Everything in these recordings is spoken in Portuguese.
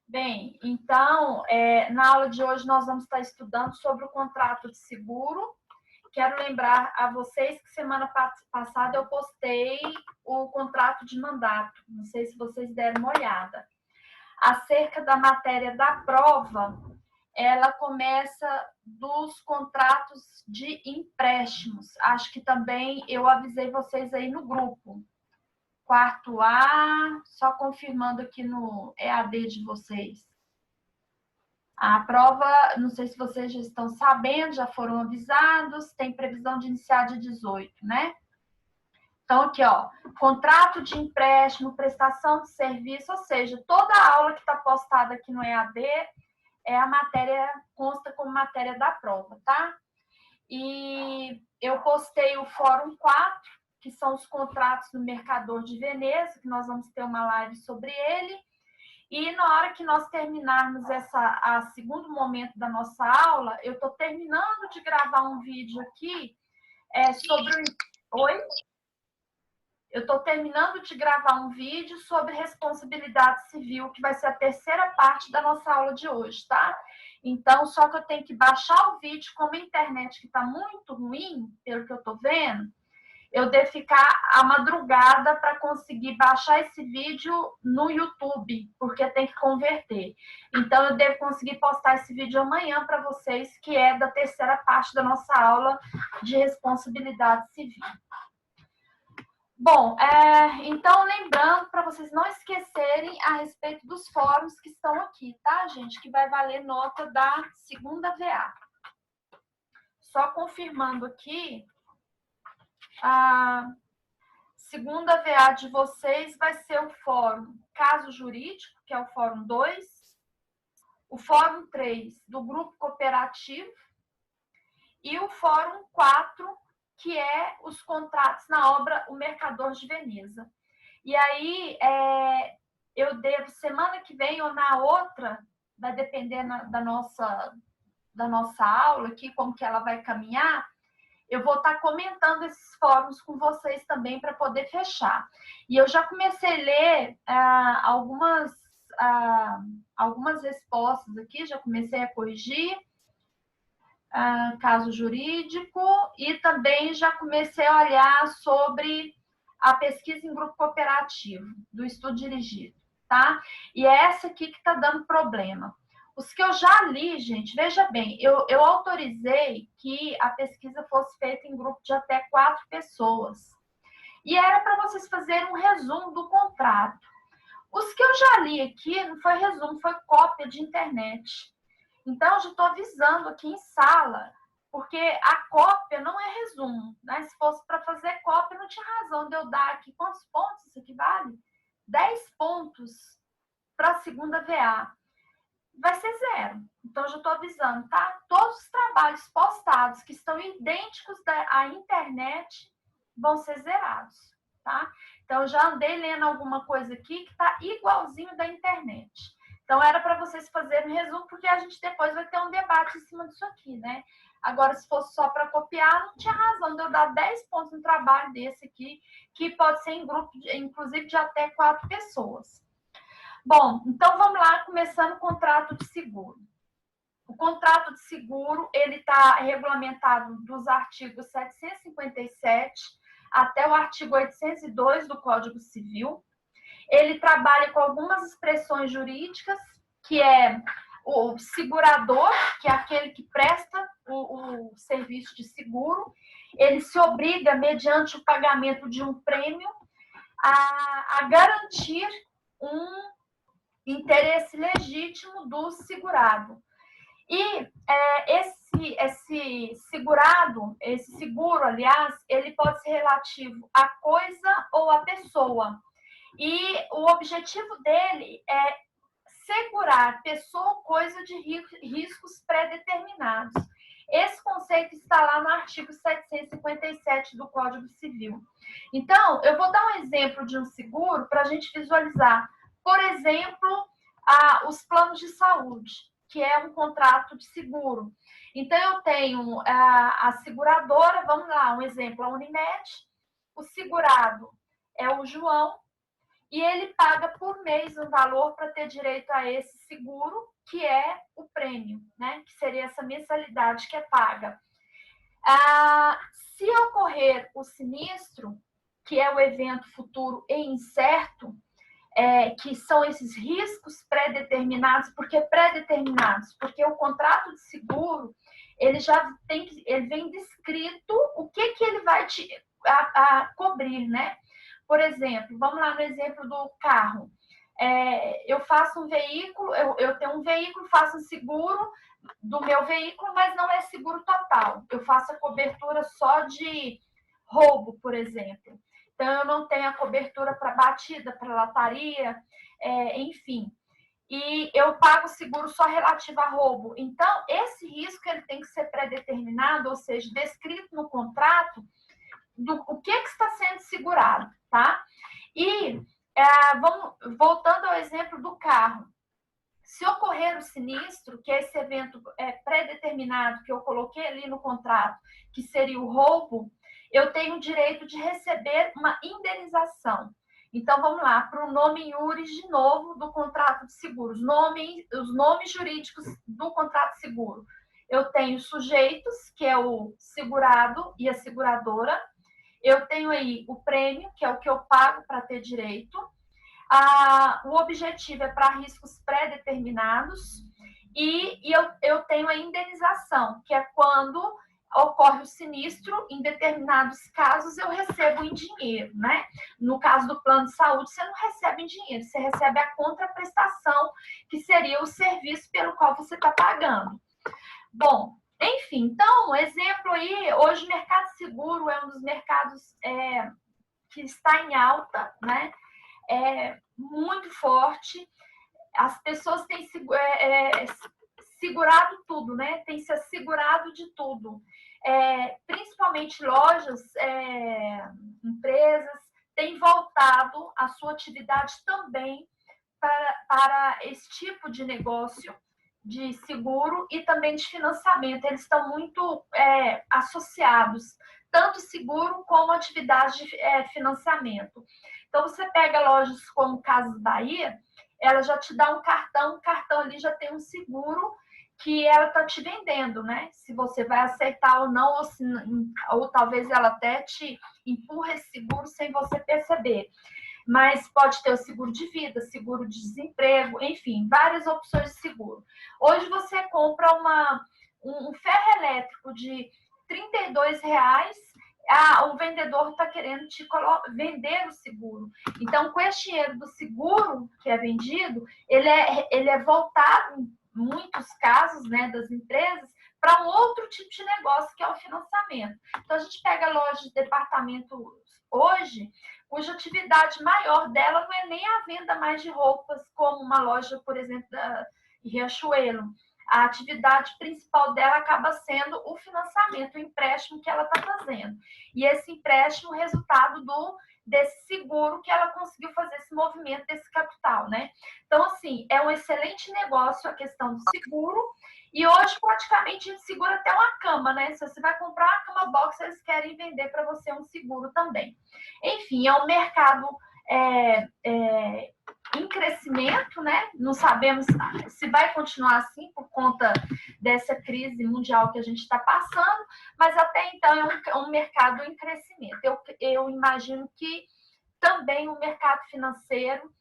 Bem, então, na aula de hoje nós vamos estar estudando sobre o contrato de seguro. Quero lembrar a vocês que semana passada eu postei o contrato de mandato. Não sei se vocês deram uma olhada. Acerca da matéria da prova, ela começa dos contratos de empréstimos. Acho que também eu avisei vocês aí no grupo. Quarto A, só confirmando aqui no EAD de vocês. A prova, não sei se vocês já estão sabendo, já foram avisados, tem previsão de iniciar de 18, né? Então, aqui, ó, contrato de empréstimo, prestação de serviço, ou seja, toda a aula que está postada aqui no EAD é a matéria, consta como matéria da prova, tá? E eu postei o Fórum 4, que são os contratos do Mercador de Veneza, que nós vamos ter uma live sobre ele. E na hora que nós terminarmos a segundo momento da nossa aula, eu estou terminando de gravar um vídeo aqui sobre o... Oi? Eu estou terminando de gravar um vídeo sobre responsabilidade civil, que vai ser a terceira parte da nossa aula de hoje, tá? Então, só que eu tenho que baixar o vídeo, como a internet que está muito ruim, pelo que eu estou vendo, eu devo ficar à madrugada para conseguir baixar esse vídeo no YouTube, porque tem que converter. Então, eu devo conseguir postar esse vídeo amanhã para vocês, que é da terceira parte da nossa aula de responsabilidade civil. Bom, então, lembrando, para vocês não esquecerem a respeito dos fóruns que estão aqui, tá, gente? Que vai valer nota da segunda VA. Só confirmando aqui, a segunda VA de vocês vai ser o fórum Caso Jurídico, que é o fórum 2, o fórum 3 do Grupo Cooperativo e o fórum 4, que é os contratos na obra O Mercador de Veneza. E aí, eu devo, semana que vem ou na outra, vai depender da nossa aula aqui, como que ela vai caminhar, eu vou estar comentando esses fóruns com vocês também para poder fechar. E eu já comecei a ler algumas respostas aqui, já comecei a corrigir. Caso jurídico, e também já comecei a olhar sobre a pesquisa em grupo cooperativo, do estudo dirigido, tá? E é essa aqui que está dando problema. Os que eu já li, gente, veja bem, eu autorizei que a pesquisa fosse feita em grupo de até 4 pessoas. E era para vocês fazerem um resumo do contrato. Os que eu já li aqui não foi resumo, foi cópia de internet. Então, eu já estou avisando aqui em sala, porque a cópia não é resumo, né? Se fosse para fazer cópia, não tinha razão de eu dar aqui. Quantos pontos isso aqui vale? 10 pontos para a segunda VA. Vai ser 0. Então, eu já estou avisando, tá? Todos os trabalhos postados que estão idênticos à internet vão ser zerados, tá? Então, eu já andei lendo alguma coisa aqui que está igualzinho da internet. Então, era para vocês fazerem um resumo, porque a gente depois vai ter um debate em cima disso aqui, né? Agora, se fosse só para copiar, não tinha razão de eu dar 10 pontos no trabalho desse aqui, que pode ser em grupo, inclusive, de até 4 pessoas. Bom, então vamos lá, começando o contrato de seguro. O contrato de seguro, ele está regulamentado dos artigos 757 até o artigo 802 do Código Civil. Ele trabalha com algumas expressões jurídicas, que é o segurador, que é aquele que presta o serviço de seguro. Ele se obriga, mediante o pagamento de um prêmio, a garantir um interesse legítimo do segurado. E esse segurado, esse seguro, aliás, ele pode ser relativo à coisa ou à pessoa. E o objetivo dele é segurar pessoa ou coisa de riscos pré-determinados. Esse conceito está lá no artigo 757 do Código Civil. Então, eu vou dar um exemplo de um seguro para a gente visualizar. Por exemplo, os planos de saúde, que é um contrato de seguro. Então, eu tenho a seguradora, vamos lá, um exemplo, a Unimed, o segurado é o João, e ele paga por mês um valor para ter direito a esse seguro, que é o prêmio, né? Que seria essa mensalidade que é paga. Se ocorrer o sinistro, que é o evento futuro e incerto, que são esses riscos pré-determinados, porque pré-determinados, porque o contrato de seguro ele já ele vem descrito o que ele vai cobrir, né? Por exemplo, vamos lá no exemplo do carro. Eu faço um veículo, eu tenho um veículo, faço um seguro do meu veículo, mas não é seguro total. Eu faço a cobertura só de roubo, por exemplo. Então, eu não tenho a cobertura para batida, para lataria, enfim. E eu pago seguro só relativo a roubo. Então, esse risco ele tem que ser pré-determinado, ou seja, descrito no contrato, o que está sendo segurado, tá? E voltando ao exemplo do carro. Se ocorrer o sinistro, que é esse evento pré-determinado que eu coloquei ali no contrato, que seria o roubo, eu tenho o direito de receber uma indenização. Então, vamos lá, para o nome iuris de novo do contrato de seguro, os nomes jurídicos do contrato de seguro. Eu tenho sujeitos, que é o segurado e a seguradora. Eu tenho aí o prêmio, que é o que eu pago para ter direito. O objetivo é para riscos pré-determinados e eu tenho a indenização, que é quando ocorre o sinistro, em determinados casos eu recebo em dinheiro, né? No caso do plano de saúde, você não recebe em dinheiro, você recebe a contraprestação, que seria o serviço pelo qual você está pagando. Bom, enfim, então, exemplo aí, hoje o mercado seguro é um dos mercados que está em alta, né? Muito forte. As pessoas têm segurado tudo, né? Tem se assegurado de tudo. Principalmente lojas, empresas, têm voltado a sua atividade também para esse tipo de negócio de seguro e também de financiamento. Eles estão muito associados, tanto seguro como atividade de financiamento. Então, você pega lojas como Casas Bahia, ela já te dá um cartão, o cartão ali já tem um seguro que ela está te vendendo, né? Se você vai aceitar ou não, ou talvez ela até te empurre esse seguro sem você perceber. Mas pode ter o seguro de vida, seguro de desemprego, enfim, várias opções de seguro. Hoje você compra um ferro elétrico de R$32, o vendedor está querendo te vender o seguro. Então, com esse dinheiro do seguro que é vendido, ele é voltado, em muitos casos, né, das empresas, para um outro tipo de negócio, que é o financiamento. Então, a gente pega lojas de departamento hoje, cuja atividade maior dela não é nem a venda mais de roupas, como uma loja, por exemplo, da Riachuelo. A atividade principal dela acaba sendo o financiamento, o empréstimo que ela está fazendo. E esse empréstimo, resultado desse seguro que ela conseguiu fazer esse movimento desse capital, né? Então, assim, é um excelente negócio a questão do seguro. E hoje, praticamente, a gente segura até uma cama, né? Se você vai comprar uma cama box, eles querem vender para você um seguro também. Enfim, é um mercado em crescimento, né? Não sabemos se vai continuar assim por conta dessa crise mundial que a gente está passando, mas até então é um mercado em crescimento. Eu imagino que também o mercado financeiro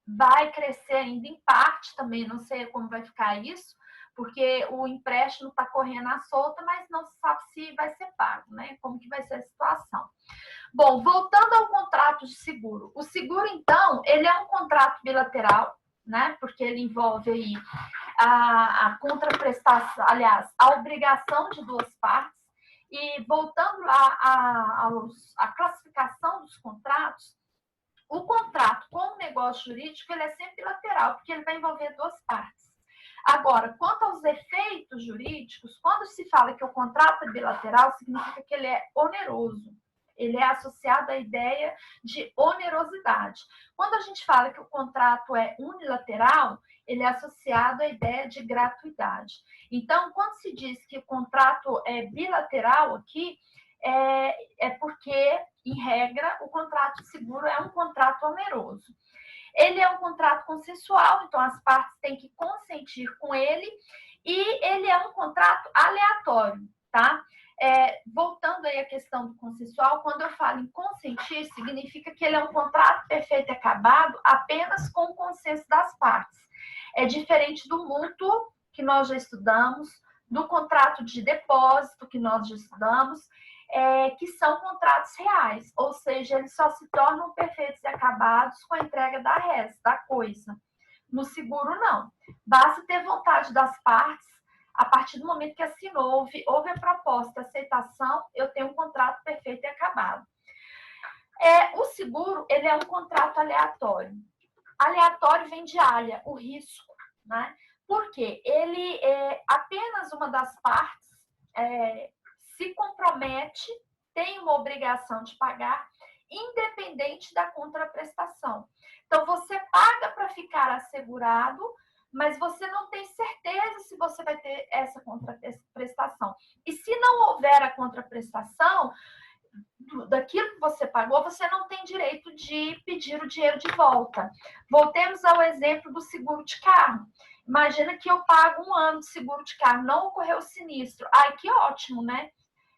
vai crescer ainda em parte também, não sei como vai ficar isso, porque o empréstimo está correndo à solta, mas não se sabe se vai ser pago, né? Como que vai ser a situação. Bom, voltando ao contrato de seguro. O seguro, então, ele é um contrato bilateral, né? Porque ele envolve aí a contraprestação, aliás, a obrigação de duas partes. E voltando lá à classificação dos contratos, o contrato com o negócio jurídico, ele é sempre bilateral, porque ele vai envolver duas partes. Agora, quanto aos efeitos jurídicos, quando se fala que o contrato é bilateral, significa que ele é oneroso. Ele é associado à ideia de onerosidade. Quando a gente fala que o contrato é unilateral, ele é associado à ideia de gratuidade. Então, quando se diz que o contrato é bilateral aqui, é porque, em regra, o contrato de seguro é um contrato oneroso. Ele é um contrato consensual, então as partes têm que consentir com ele, e ele é um contrato aleatório, tá? Voltando aí à questão do consensual, quando eu falo em consentir, significa que ele é um contrato perfeito e acabado apenas com o consenso das partes. É diferente do mútuo, que nós já estudamos, do contrato de depósito, que nós já estudamos, que são contratos reais, ou seja, eles só se tornam perfeitos e acabados com a entrega da res, da coisa. No seguro, não. Basta ter vontade das partes, a partir do momento que assinou, houve a proposta, a aceitação, eu tenho um contrato perfeito e acabado. O seguro, ele é um contrato aleatório. Aleatório vem de alha, o risco, né? Porque ele apenas uma das partes se compromete, tem uma obrigação de pagar, independente da contraprestação. Então, você paga para ficar assegurado, mas você não tem certeza se você vai ter essa contraprestação. E se não houver a contraprestação daquilo que você pagou, você não tem direito de pedir o dinheiro de volta. Voltemos ao exemplo do seguro de carro. Imagina que eu pago 1 ano de seguro de carro, não ocorreu o sinistro. Ai, que ótimo, né?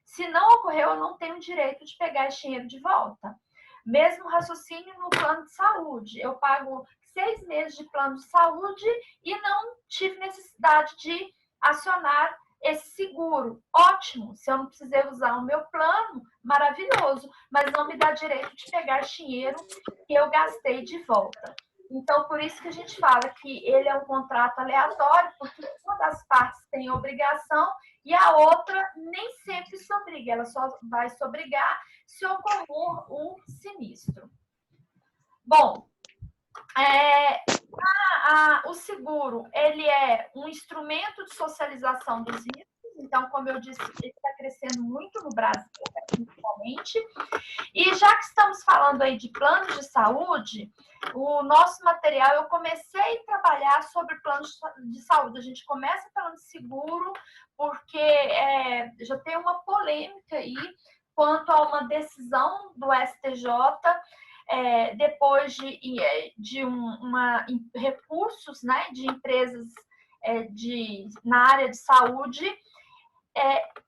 Se não ocorreu, eu não tenho direito de pegar esse dinheiro de volta. Mesmo raciocínio no plano de saúde. Eu pago 6 meses de plano de saúde e não tive necessidade de acionar esse seguro. Ótimo, se eu não precisei usar o meu plano, maravilhoso, mas não me dá direito de pegar dinheiro que eu gastei de volta. Então, por isso que a gente fala que ele é um contrato aleatório, porque uma das partes tem obrigação e a outra nem sempre se obriga, ela só vai se obrigar se ocorrer um sinistro. Bom, o seguro, ele é um instrumento de socialização dos riscos, então, como eu disse, ele está crescendo muito no Brasil, principalmente. E já que estamos falando aí de planos de saúde, o nosso material, eu comecei a trabalhar sobre planos de saúde. A gente começa falando de seguro, porque já tem uma polêmica aí quanto a uma decisão do STJ, depois de recursos, né, de empresas na área de saúde,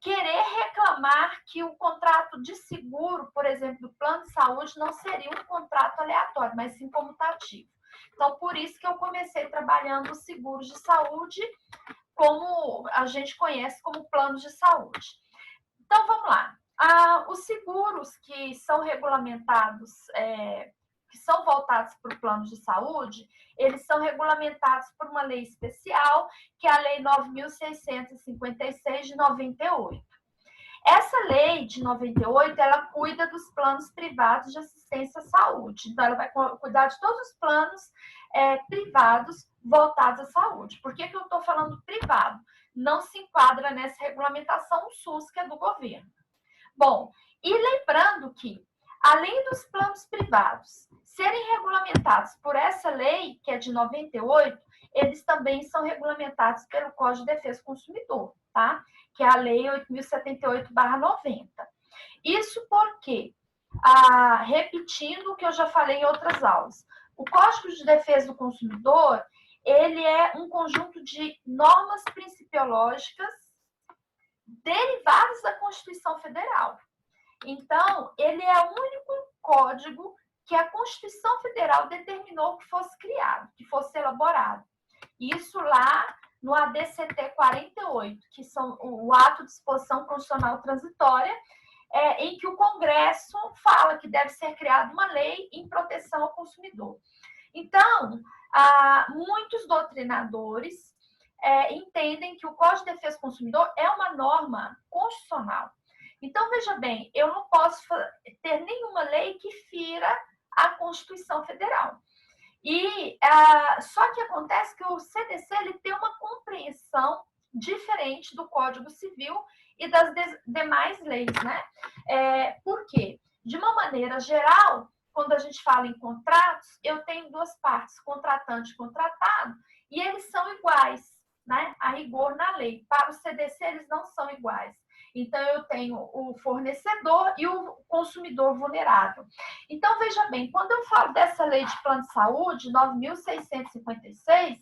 querer reclamar que o contrato de seguro, por exemplo, do plano de saúde, não seria um contrato aleatório, mas sim comutativo. Então, por isso que eu comecei trabalhando os seguros de saúde, como a gente conhece como planos de saúde. Então, vamos lá. Os seguros que são regulamentados, que são voltados para o plano de saúde, eles são regulamentados por uma lei especial, que é a Lei 9.656 de 98. Essa lei de 98, ela cuida dos planos privados de assistência à saúde. Então, ela vai cuidar de todos os planos privados voltados à saúde. Por que eu estou falando privado? Não se enquadra nessa regulamentação o SUS, que é do governo. Bom, e lembrando que, além dos planos privados serem regulamentados por essa lei, que é de 98, eles também são regulamentados pelo Código de Defesa do Consumidor, tá? Que é a Lei 8.078/90. Isso porque, repetindo o que eu já falei em outras aulas, o Código de Defesa do Consumidor, ele é um conjunto de normas principiológicas derivadas da Constituição Federal. Então, ele é o único código que a Constituição Federal determinou que fosse criado, que fosse elaborado. Isso lá no ADCT 48, que são o Ato de Disposição Constitucional Transitória, em que o Congresso fala que deve ser criada uma lei em proteção ao consumidor. Então, muitos doutrinadores entendem que o Código de Defesa do Consumidor é uma norma constitucional. Então, veja bem, eu não posso ter nenhuma lei que fira a Constituição Federal. E só que acontece que o CDC ele tem uma compreensão diferente do Código Civil e das demais leis, né? Por quê? De uma maneira geral, quando a gente fala em contratos, eu tenho duas partes, contratante e contratado, e eles são iguais, né? A rigor na lei. Para o CDC, eles não são iguais. Então, eu tenho o fornecedor e o consumidor vulnerável. Então, veja bem, quando eu falo dessa lei de plano de saúde, 9.656,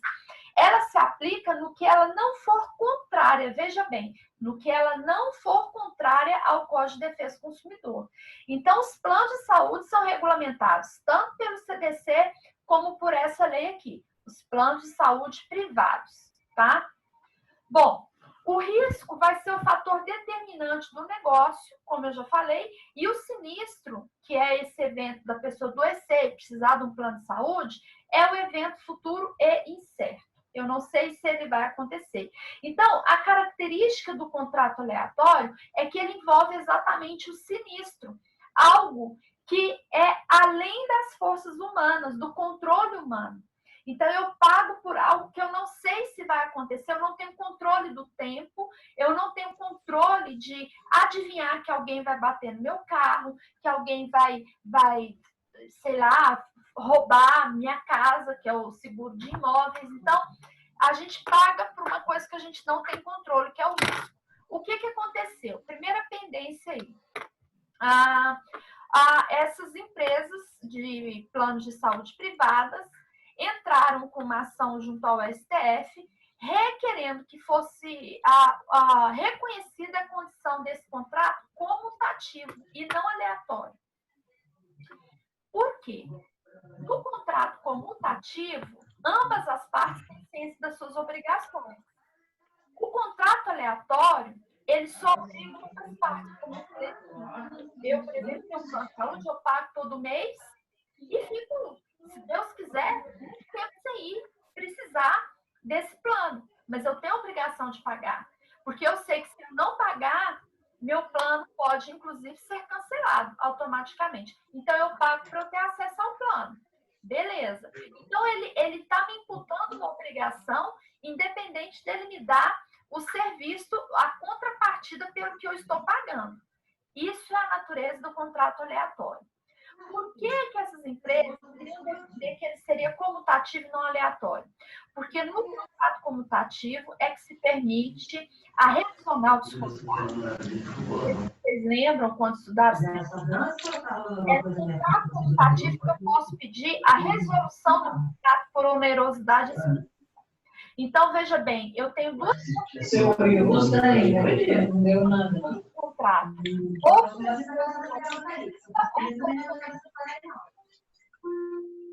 ela se aplica no que ela não for contrária, veja bem, no que ela não for contrária ao Código de Defesa do Consumidor. Então, os planos de saúde são regulamentados tanto pelo CDC como por essa lei aqui, os planos de saúde privados, tá? Bom, o risco vai ser o fator determinante do negócio, como eu já falei, e o sinistro, que é esse evento da pessoa adoecer e precisar de um plano de saúde, é o evento futuro e incerto. Eu não sei se ele vai acontecer. Então, a característica do contrato aleatório é que ele envolve exatamente o sinistro, algo que é além das forças humanas, do controle humano. Então, eu pago por algo que eu não sei se vai acontecer, eu não tenho controle do tempo, eu não tenho controle de adivinhar que alguém vai bater no meu carro, que alguém vai sei lá, roubar minha casa, que é o seguro de imóveis. Então, a gente paga por uma coisa que a gente não tem controle, que é o risco. O que aconteceu? Primeira pendência aí. Essas empresas de planos de saúde privadas entraram com uma ação junto ao STF, requerendo que fosse reconhecida a condição desse contrato comutativo e não aleatório. Por quê? No contrato comutativo, ambas as partes têm ciência das suas obrigações. O contrato aleatório, ele só obriga uma das partes. Como eu, por exemplo, tenho um plano de saúde, eu pago todo mês e fico, se Deus quiser, muito tempo sem ir precisar desse plano. Mas eu tenho a obrigação de pagar. Porque eu sei que se eu não pagar, meu plano pode, inclusive, ser cancelado automaticamente. Então, eu pago para eu ter acesso ao plano. Beleza. Então, ele está me imputando uma obrigação, independente dele me dar o serviço, a contrapartida pelo que eu estou pagando. Isso é a natureza do contrato aleatório. Por que essas empresas queriam defender que ele seria comutativo e não aleatório? Porque no contrato comutativo é que se permite a revisão dos contratos. Vocês lembram quando estudaram? É no contrato comutativo que eu posso pedir a resolução do contrato por onerosidade. Então, veja bem, eu tenho duas contrato.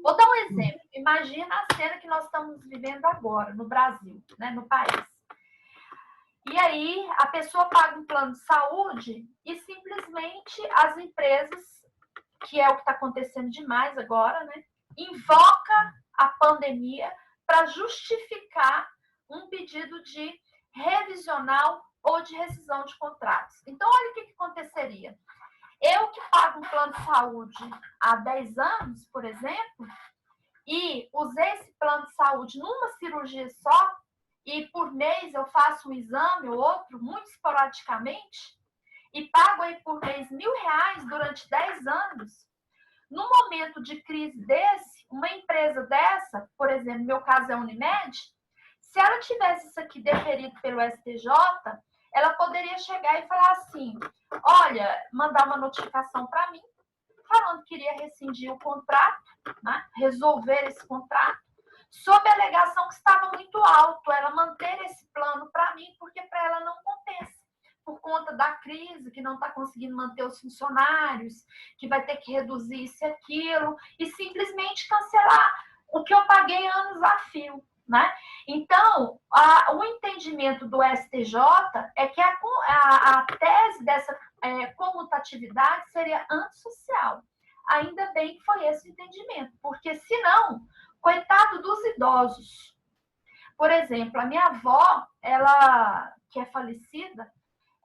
Vou dar um exemplo. Imagina a cena que nós estamos vivendo agora, no Brasil, né, no país. E aí, a pessoa paga um plano de saúde e simplesmente as empresas, que é o que está acontecendo demais agora, né, invoca a pandemia para justificar um pedido de revisional ou de rescisão de contratos. Então, olha o que aconteceria. Eu que pago um plano de saúde há 10 anos, por exemplo, e usei esse plano de saúde numa cirurgia só, e por mês eu faço um exame ou outro, muito esporadicamente, e pago aí por mês R$1.000 durante 10 anos, no momento de crise desse, uma empresa dessa, por exemplo, meu caso é a Unimed, se ela tivesse isso aqui deferido pelo STJ, ela poderia chegar e falar assim, olha, mandar uma notificação para mim, falando que iria rescindir o contrato, né, resolver esse contrato, sob a alegação que estava muito alto, ela manter esse plano para mim, porque para ela não compensa, por conta da crise, que não está conseguindo manter os funcionários, que vai ter que reduzir isso e aquilo, e simplesmente cancelar o que eu paguei anos a fio. Né? Então, o entendimento do STJ é que a tese dessa comutatividade seria antissocial. Ainda bem que foi esse o entendimento, porque senão, coitado dos idosos. Por exemplo, a minha avó, ela que é falecida,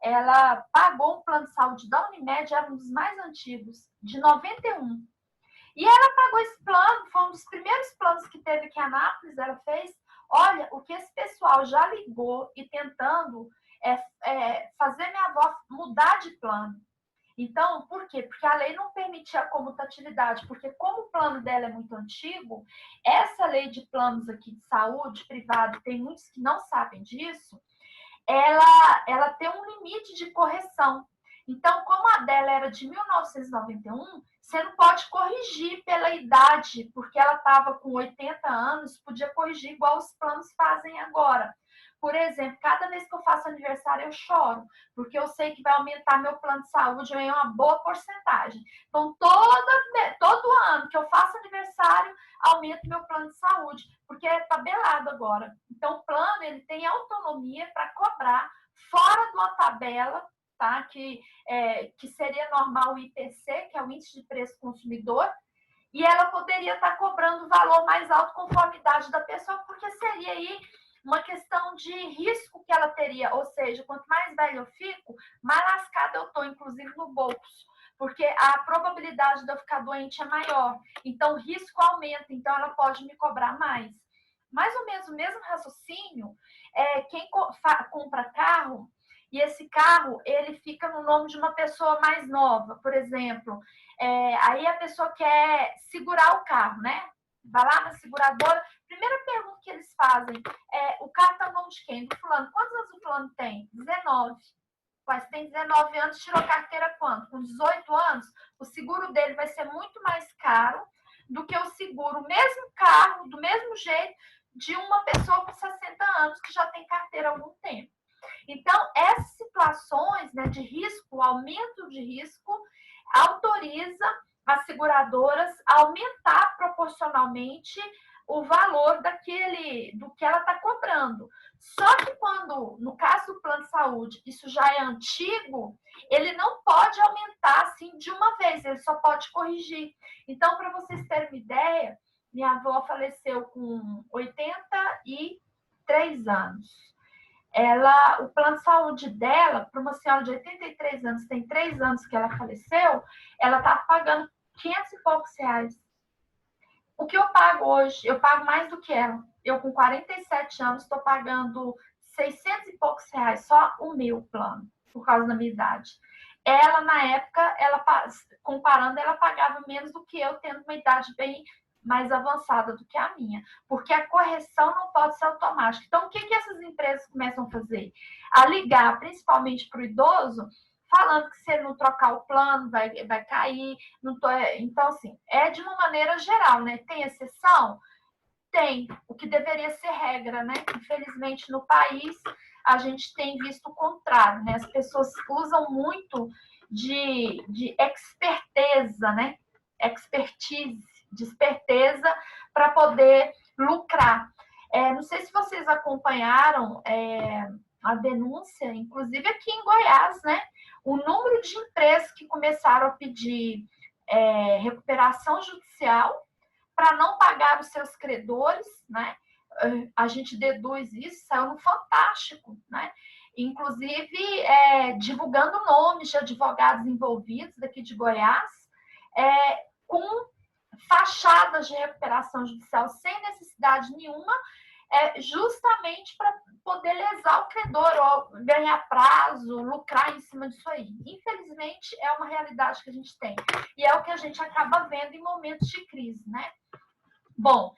ela pagou um plano de saúde da Unimed, era um dos mais antigos, de 91. E ela pagou esse plano, foi um dos primeiros planos que teve aqui em Anápolis, ela fez. Olha, o que esse pessoal já ligou e tentando fazer minha avó mudar de plano. Então, por quê? Porque a lei não permitia a comutatividade, porque como o plano dela é muito antigo, essa lei de planos aqui de saúde privado, tem muitos que não sabem disso, ela tem um limite de correção. Então, como a dela era de 1991, você não pode corrigir pela idade, porque ela estava com 80 anos, podia corrigir igual os planos fazem agora. Por exemplo, cada vez que eu faço aniversário, eu choro, porque eu sei que vai aumentar meu plano de saúde em uma boa porcentagem. Então, todo ano que eu faço aniversário, aumento meu plano de saúde, porque é tabelado agora. Então, o plano ele tem autonomia para cobrar fora de uma tabela, tá? Que seria normal o IPC, que é o Índice de Preço Consumidor, e ela poderia estar cobrando o valor mais alto conforme a idade da pessoa, porque seria aí uma questão de risco que ela teria, ou seja, quanto mais velho eu fico, mais lascada eu estou, inclusive no bolso, porque a probabilidade de eu ficar doente é maior, então o risco aumenta, então ela pode me cobrar mais. Mais ou menos o mesmo raciocínio é quem compra carro, e esse carro ele fica no nome de uma pessoa mais nova, por exemplo, aí a pessoa quer segurar o carro, né? Vai lá na seguradora, primeira pergunta que eles fazem o carro está no nome de quem? Do fulano. Quantos anos o fulano tem? 19. Mas tem 19 anos, tirou carteira quanto? Com 18 anos, o seguro dele vai ser muito mais caro do que o seguro, o mesmo carro, do mesmo jeito, de uma pessoa com 60 anos que já tem carteira há algum tempo. Então, essas situações, né, de risco, aumento de risco, autoriza as seguradoras a aumentar proporcionalmente o valor do que ela está cobrando. Só que quando, no caso do plano de saúde, isso já é antigo, ele não pode aumentar assim de uma vez, ele só pode corrigir. Então, para vocês terem uma ideia, minha avó faleceu com 83 anos. O plano de saúde dela, para uma senhora de 83 anos, tem 3 anos que ela faleceu, ela está pagando 500 e poucos reais. O que eu pago hoje, eu pago mais do que ela. Eu, com 47 anos, estou pagando 600 e poucos reais, só o meu plano, por causa da minha idade. Ela, na época, comparando, ela pagava menos do que eu, tendo uma idade bem mais avançada do que a minha, porque a correção não pode ser automática. Então, o que essas empresas começam a fazer? A ligar, principalmente para o idoso, falando que se ele não trocar o plano, vai cair. Então, assim, é de uma maneira geral, né? Tem exceção? Tem, o que deveria ser regra, né? Infelizmente, no país, a gente tem visto o contrário, né? As pessoas usam muito de experteza, né? Expertise, de esperteza, para poder lucrar. Não sei se vocês acompanharam a denúncia, inclusive aqui em Goiás, né? O número de empresas que começaram a pedir recuperação judicial para não pagar os seus credores, né? A gente deduz isso, saiu no Fantástico, né? Inclusive divulgando nomes de advogados envolvidos daqui de Goiás, com fachadas de recuperação judicial sem necessidade nenhuma, justamente para poder lesar o credor, ou ganhar prazo, lucrar em cima disso aí. Infelizmente, é uma realidade que a gente tem. E é o que a gente acaba vendo em momentos de crise, né? Bom,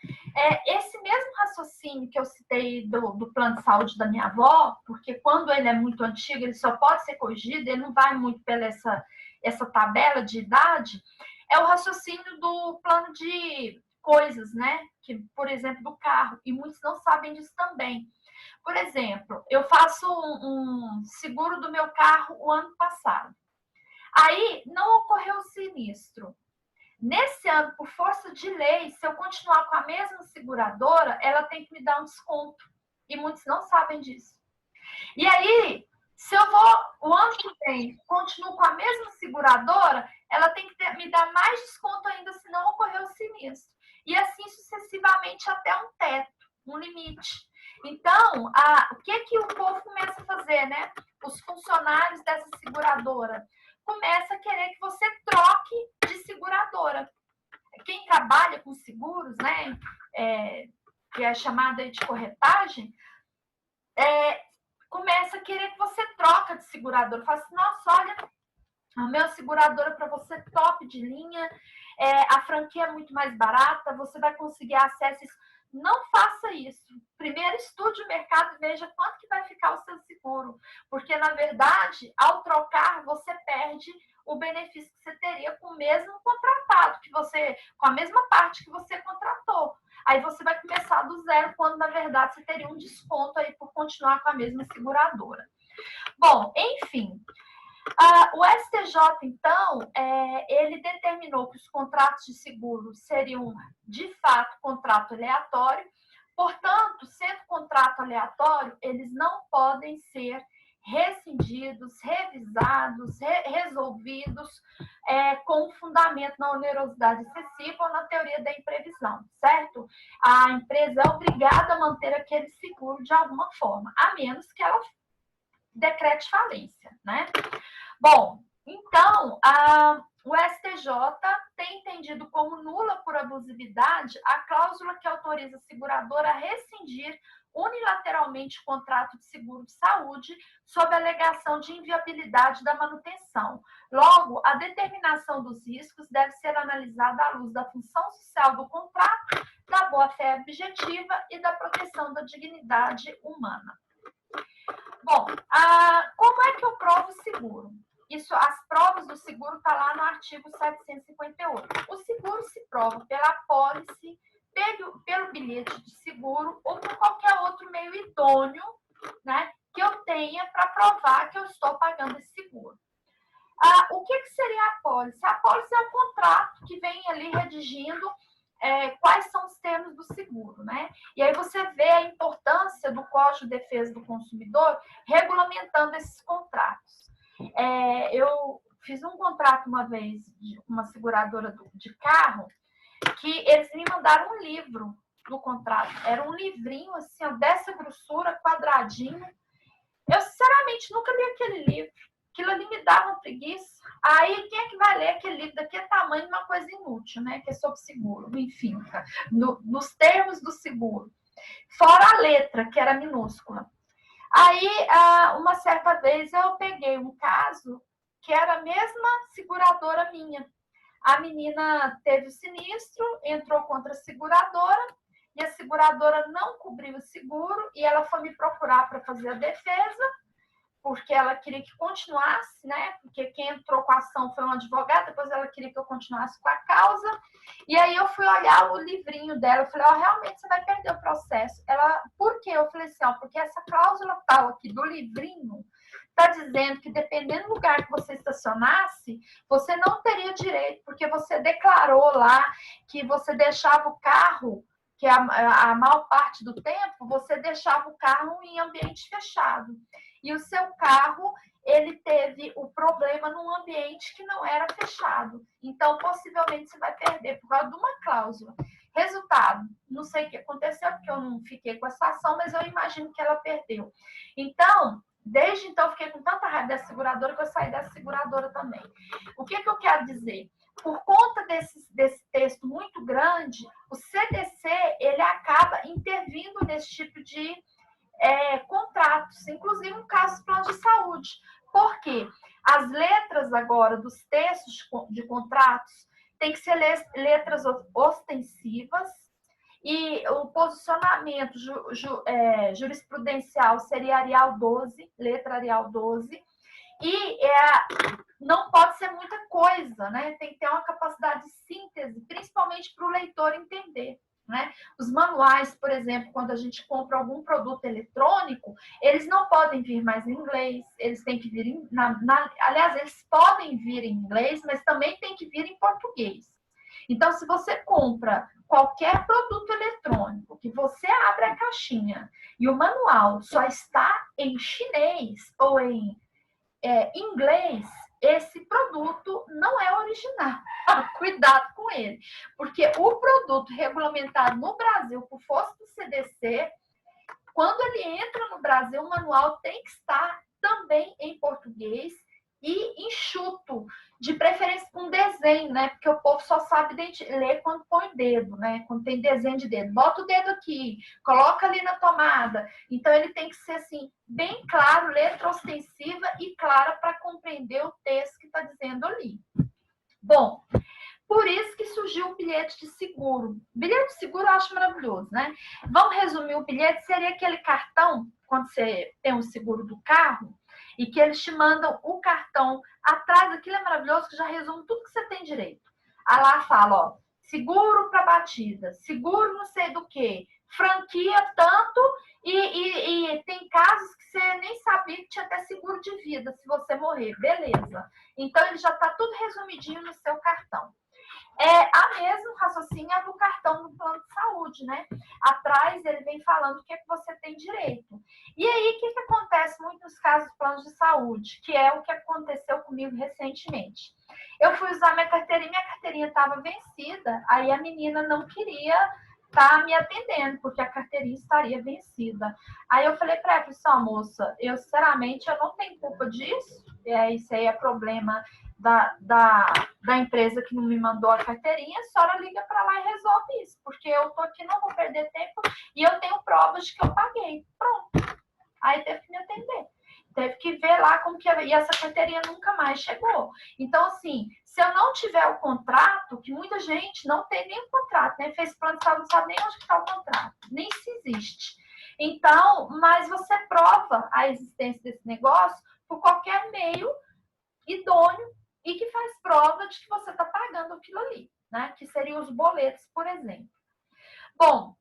esse mesmo raciocínio que eu citei do plano de saúde da minha avó, porque quando ele é muito antigo, ele só pode ser corrigido, ele não vai muito pela essa tabela de idade, é o raciocínio do plano de coisas, né? Que, por exemplo, do carro, e muitos não sabem disso também. Por exemplo, eu faço um seguro do meu carro o ano passado. Aí não ocorreu sinistro. Nesse ano, por força de lei, se eu continuar com a mesma seguradora, ela tem que me dar um desconto. E muitos não sabem disso. E aí, se eu vou, o ano que vem, continuo com a mesma seguradora, ela tem que me dar mais desconto ainda se não ocorrer o sinistro. E assim sucessivamente até um teto, um limite. Então, o que o povo começa a fazer, né? Os funcionários dessa seguradora começa a querer que você troque de seguradora. Quem trabalha com seguros, né? Que é chamada de corretagem, começa a querer que você troca de seguradora. Fala assim, nossa, olha, a minha seguradora para você top de linha, a franquia é muito mais barata, você vai conseguir acessos não faça isso. Primeiro estude o mercado e veja quanto que vai ficar o seu seguro. Porque, na verdade, ao trocar, você perde o benefício que você teria com o mesmo contratado, com a mesma parte que você contratou. Aí você vai começar do zero, quando, na verdade, você teria um desconto aí por continuar com a mesma seguradora. Bom, enfim, o STJ, então, ele determinou que os contratos de seguro seriam, de fato, contrato aleatório. Portanto, sendo contrato aleatório, eles não podem ser rescindidos, revisados, resolvidos com fundamento na onerosidade excessiva ou na teoria da imprevisão, certo? A empresa é obrigada a manter aquele seguro de alguma forma, a menos que ela decrete falência, né? Bom, então, o STJ tem entendido como nula por abusividade a cláusula que autoriza a seguradora a rescindir unilateralmente o contrato de seguro de saúde sob a alegação de inviabilidade da manutenção. Logo, a determinação dos riscos deve ser analisada à luz da função social do contrato, da boa-fé objetiva e da proteção da dignidade humana. Bom, como é que eu provo o seguro? Isso, as provas do seguro estão lá no artigo 758. O seguro se prova pela apólice, pelo bilhete de seguro ou por qualquer outro meio idôneo, né, que eu tenha para provar que eu estou pagando esse seguro. O que seria a apólice? A apólice é o contrato que vem ali redigindo quais são os termos do seguro, né? E aí você vê a importância do Código de Defesa do Consumidor regulamentando esses contratos. Eu fiz um contrato uma vez de uma seguradora de carro que eles me mandaram um livro do contrato. Era um livrinho assim, dessa grossura, quadradinho. Eu, sinceramente, nunca li aquele livro. Aquilo ali me dava uma preguiça. Aí, quem é que vai ler aquele livro daquele tamanho, uma coisa inútil, né? Que é sobre seguro. Enfim, nos termos do seguro. Fora a letra, que era minúscula. Aí, uma certa vez, eu peguei um caso que era a mesma seguradora minha. A menina teve o sinistro, entrou contra a seguradora, e a seguradora não cobriu o seguro, e ela foi me procurar para fazer a defesa, porque ela queria que continuasse, né? Porque quem entrou com a ação foi um advogado, depois ela queria que eu continuasse com a causa. E aí eu fui olhar o livrinho dela, eu falei, realmente você vai perder o processo. Ela, por quê? Eu falei assim, porque essa cláusula tal aqui do livrinho está dizendo que dependendo do lugar que você estacionasse, você não teria direito, porque você declarou lá que você deixava o carro, que a maior parte do tempo, você deixava o carro em ambiente fechado. E o seu carro, ele teve o problema num ambiente que não era fechado. Então, possivelmente, você vai perder por causa de uma cláusula. Resultado, não sei o que aconteceu, porque eu não fiquei com essa ação, mas eu imagino que ela perdeu. Então, desde então, eu fiquei com tanta raiva dessa seguradora que eu saí dessa seguradora também. O que eu quero dizer? Por conta desse texto muito grande, o CDC, ele acaba intervindo nesse tipo de contratos, inclusive no caso dos planos de saúde. Por quê? As letras agora dos textos de contratos têm que ser letras ostensivas e o posicionamento jurisprudencial seria Arial 12, letra Arial 12, e não pode ser muita coisa, né? Tem que ter uma capacidade de síntese, principalmente para o leitor entender. Né? Os manuais, por exemplo, quando a gente compra algum produto eletrônico, eles não podem vir mais em inglês, eles têm que vir aliás, eles podem vir em inglês, mas também tem que vir em português. Então, se você compra qualquer produto eletrônico, que você abre a caixinha e o manual só está em chinês ou em inglês, esse produto não é original. Cuidado com ele. Porque o produto regulamentado no Brasil por força do CDC, quando ele entra no Brasil, o manual tem que estar também em português e enxuto, de preferência com desenho, né? Porque o povo só sabe ler quando põe dedo, né? Quando tem desenho de dedo. Bota o dedo aqui, coloca ali na tomada. Então, ele tem que ser, assim, bem claro, letra ostensiva e clara para compreender o texto que está dizendo ali. Bom, Por isso que surgiu o bilhete de seguro. O bilhete de seguro eu acho maravilhoso, né? Vamos resumir, o bilhete seria aquele cartão, quando você tem um seguro do carro, e que eles te mandam o cartão atrás, aquilo é maravilhoso, que já resume tudo que você tem direito. Aí lá fala, ó, seguro para batida, seguro não sei do que, franquia tanto, e tem casos que você nem sabia que tinha até seguro de vida, se você morrer, beleza. Então, ele já está tudo resumidinho no seu cartão. A mesmo raciocínio do cartão do plano de saúde, né? Atrás ele vem falando o que, é que você tem direito. E aí, o que, que acontece muito nos casos de planos de saúde, que é o que aconteceu comigo recentemente. Eu fui usar minha carteirinha estava vencida, aí a menina não queria estar me atendendo, porque a carteirinha estaria vencida. Aí eu falei para ela, só moça, eu sinceramente eu não tenho culpa disso, isso aí é problema da empresa que não me mandou a carteirinha, a senhora liga para lá e resolve isso, porque eu tô aqui, não vou perder tempo e eu tenho provas de que eu paguei. Pronto. Aí teve que me atender. Teve que ver lá como que... E essa carteirinha nunca mais chegou. Então, assim, se eu não tiver o contrato, que muita gente não tem nem o contrato, né? Fez plano de saúde, não sabe nem onde está o contrato, nem se existe. Então, mas você prova a existência desse negócio por qualquer meio idôneo e que faz prova de que você está pagando aquilo ali, né? Que seriam os boletos, por exemplo. Bom,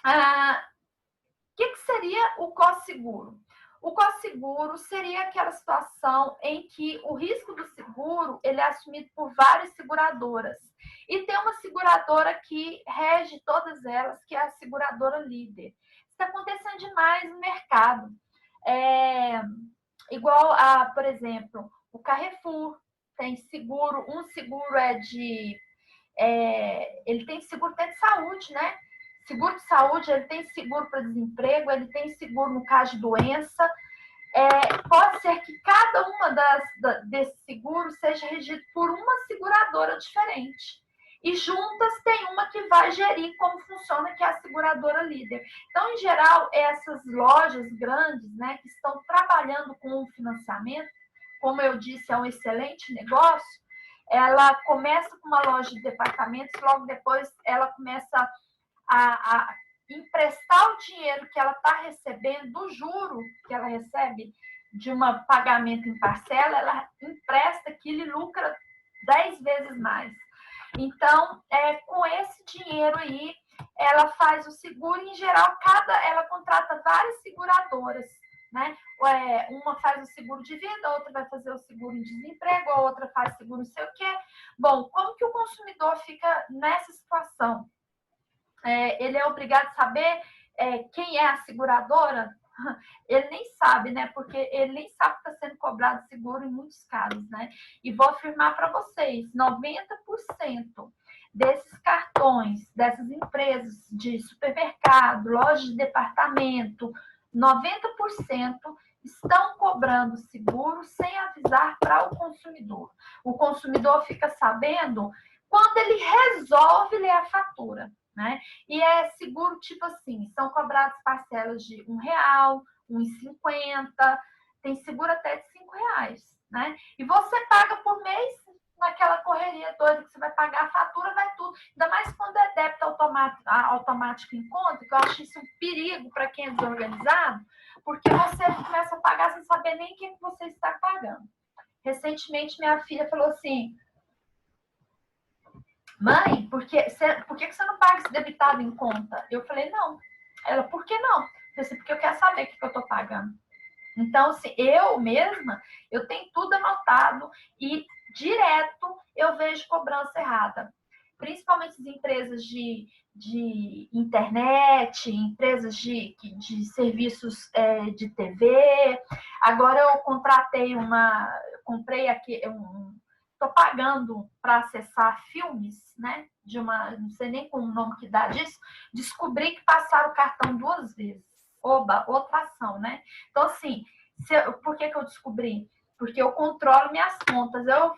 o que seria o cosseguro? O cosseguro seria aquela situação em que o risco do seguro ele é assumido por várias seguradoras. E tem uma seguradora que rege todas elas, que é a seguradora líder. Isso está acontecendo demais no mercado. Igual a, por exemplo, o Carrefour tem seguro, um seguro ele tem seguro até de saúde, né? Seguro de saúde, ele tem seguro para desemprego, ele tem seguro no caso de doença. Pode ser que cada uma desses seguros seja regido por uma seguradora diferente. E juntas tem uma que vai gerir como funciona, que é a seguradora líder. Então, em geral, essas lojas grandes, né, que estão trabalhando com o financiamento, como eu disse, é um excelente negócio, ela começa com uma loja de departamentos, logo depois ela começa a emprestar o dinheiro que ela está recebendo, do juro que ela recebe de um pagamento em parcela, ela empresta aquilo e lucra 10 vezes mais. Então, com esse dinheiro aí, ela faz o seguro, em geral, ela contrata várias seguradoras, né? Uma faz o seguro de vida, a outra vai fazer o seguro em desemprego, a outra faz seguro não sei o quê. Bom, como que o consumidor fica nessa situação? Ele é obrigado a saber quem é a seguradora? Ele nem sabe, né? Porque ele nem sabe que está sendo cobrado seguro em muitos casos, né? E vou afirmar para vocês, 90% desses cartões, dessas empresas de supermercado, lojas de departamento, 90% estão cobrando seguro sem avisar para o consumidor. O consumidor fica sabendo quando ele resolve ler a fatura. Né? E é seguro tipo assim, são cobradas parcelas de R$1, R$1,50, tem seguro até de R$5, né? E você paga por mês naquela correria toda que você vai pagar a fatura, vai tudo. Ainda mais quando é débito automático em conta, que eu acho isso um perigo para quem é desorganizado, porque você começa a pagar sem saber nem quem você está pagando. Recentemente, minha filha falou assim: mãe, por que você não paga esse debitado em conta? Eu falei, não. Ela, por que não? Eu falei assim, porque eu quero saber o que eu estou pagando. Então, assim, eu mesma, eu tenho tudo anotado e direto eu vejo cobrança errada. Principalmente as empresas de internet, empresas de serviços de TV. Agora eu comprei aqui estou pagando para acessar filmes, né? Não sei nem como o nome que dá disso. Descobri que passaram o cartão 2 vezes. Oba, outra ação, né? Então, assim, por que eu descobri? Porque eu controlo minhas contas. Eu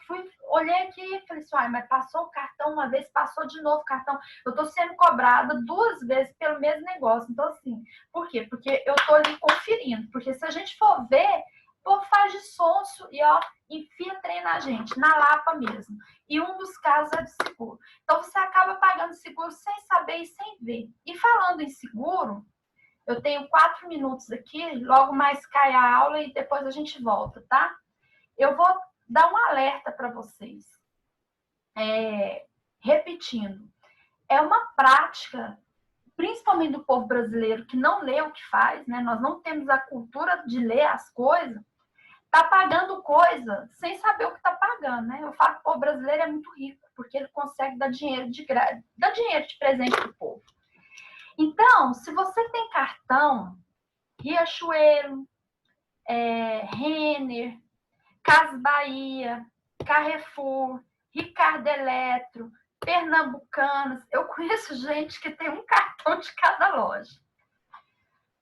olhei aqui e falei assim, mas passou o cartão uma vez, passou de novo o cartão. Eu estou sendo cobrada 2 vezes pelo mesmo negócio. Então, assim, por quê? Porque eu estou ali conferindo. Porque se a gente for ver, O povo faz de sonso e, ó, enfia trem na gente, na lapa mesmo. E um dos casos é de seguro. Então, você acaba pagando seguro sem saber e sem ver. E falando em seguro, eu tenho 4 minutos aqui, logo mais cai a aula e depois a gente volta, tá? Eu vou dar um alerta para vocês. Repetindo, é uma prática, principalmente do povo brasileiro, que não lê o que faz, né? Nós não temos a cultura de ler as coisas, tá pagando coisa sem saber o que tá pagando, né? Eu falo que o povo brasileiro é muito rico, porque ele consegue dar dinheiro de presente pro povo. Então, se você tem cartão, Riachuelo, Renner, Casas Bahia, Carrefour, Ricardo Eletro, Pernambucanas, eu conheço gente que tem um cartão de cada loja.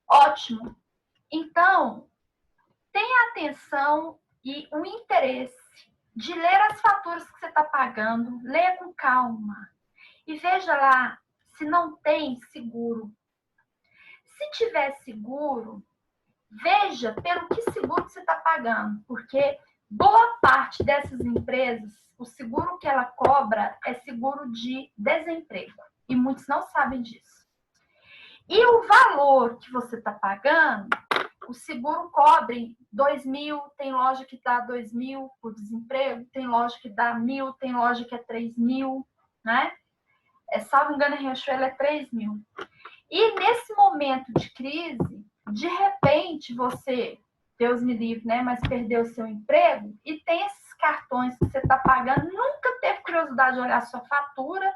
Ótimo. Então, tenha atenção e o interesse de ler as faturas que você está pagando, leia com calma e veja lá se não tem seguro. Se tiver seguro, veja pelo que seguro você está pagando, porque boa parte dessas empresas, o seguro que ela cobra é seguro de desemprego, e muitos não sabem disso. E o valor que você está pagando, o seguro cobre 2.000, tem loja que dá 2.000 por desemprego, tem loja que dá 1.000, tem loja que é 3.000, né? Salvo engano, em Riachuelo é 3.000. E nesse momento de crise, de repente você, Deus me livre, né? Mas perdeu o seu emprego e tem esses cartões que você está pagando, nunca teve curiosidade de olhar a sua fatura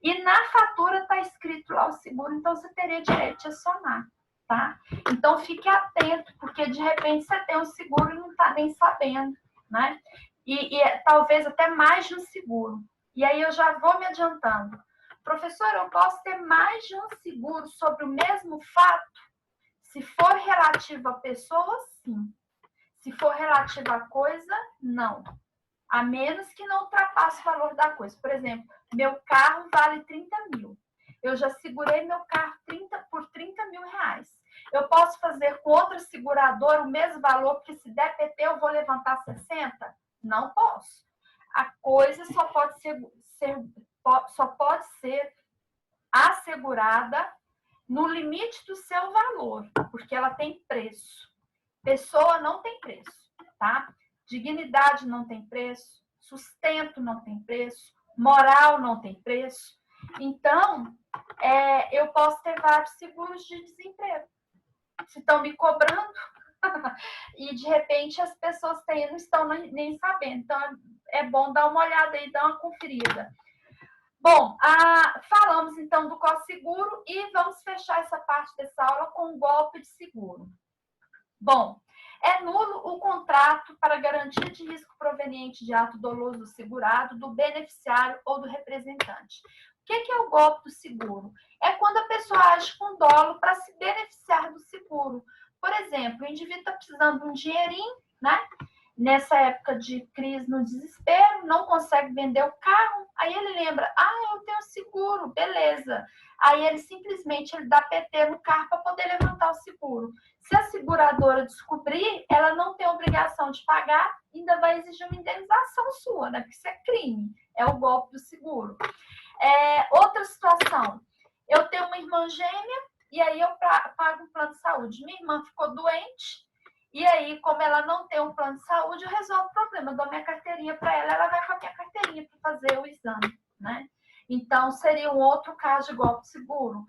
e na fatura está escrito lá o seguro, então você teria direito de acionar, tá? Então fique atento, porque de repente você tem um seguro e não está nem sabendo, né? E talvez até mais de um seguro. E aí eu já vou me adiantando. Professor, eu posso ter mais de um seguro sobre o mesmo fato? Se for relativo à pessoa, sim. Se for relativo à coisa, não. A menos que não ultrapasse o valor da coisa. Por exemplo, meu carro vale 30.000. Eu já segurei meu carro por 30.000 reais. Eu posso fazer com outra seguradora o mesmo valor, porque se der PT eu vou levantar 60? Não posso. A coisa só pode ser assegurada no limite do seu valor, porque ela tem preço. Pessoa não tem preço, tá? Dignidade não tem preço, sustento não tem preço, moral não tem preço. Então, eu posso ter vários seguros de desemprego. Se estão me cobrando, e de repente as pessoas não estão nem sabendo. Então, é bom dar uma olhada aí, dar uma conferida. Bom, falamos então do COSEGURO e vamos fechar essa parte dessa aula com o golpe de seguro. Bom, é nulo o contrato para garantia de risco proveniente de ato doloso do segurado, do beneficiário ou do representante. O que é o golpe do seguro? É quando a pessoa age com dolo para se beneficiar do seguro. Por exemplo, o indivíduo está precisando de um dinheirinho, né? Nessa época de crise, no desespero, não consegue vender o carro, aí ele lembra, eu tenho seguro, beleza. Aí ele simplesmente dá PT no carro para poder levantar o seguro. Se a seguradora descobrir, ela não tem obrigação de pagar, ainda vai exigir uma indenização sua, né? Porque isso é crime, é o golpe do seguro. Outra situação, eu tenho uma irmã gêmea e aí eu pago um plano de saúde. Minha irmã ficou doente, e aí, como ela não tem um plano de saúde, eu resolvo o problema. Eu dou minha carteirinha para ela, ela vai com a minha carteirinha para fazer o exame, né? Então, seria um outro caso de golpe seguro.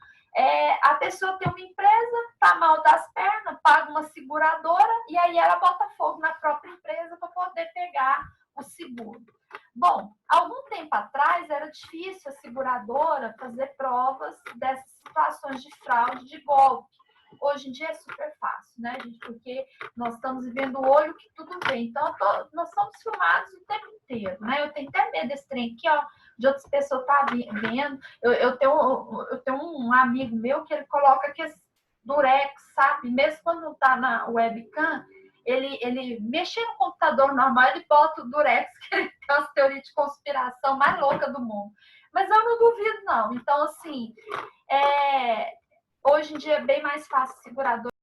A pessoa tem uma empresa, tá mal das pernas, paga uma seguradora e aí ela bota fogo na própria empresa para poder pegar o seguro. Bom, algum tempo atrás era difícil a seguradora fazer provas dessas situações de fraude, de golpe. Hoje em dia é super fácil, né, gente? Porque nós estamos vivendo o olho que tudo vem. Então, nós somos filmados o tempo inteiro, né? Eu tenho até medo desse trem aqui, ó, de outras pessoas estarem vendo. Eu tenho um amigo meu que ele coloca aqueles durex, sabe? Mesmo quando não está na webcam, ele mexe no computador normal, ele bota o durex, que ele tem as teorias de conspiração mais louca do mundo. Mas eu não duvido, não. Então, assim, hoje em dia é bem mais fácil segurador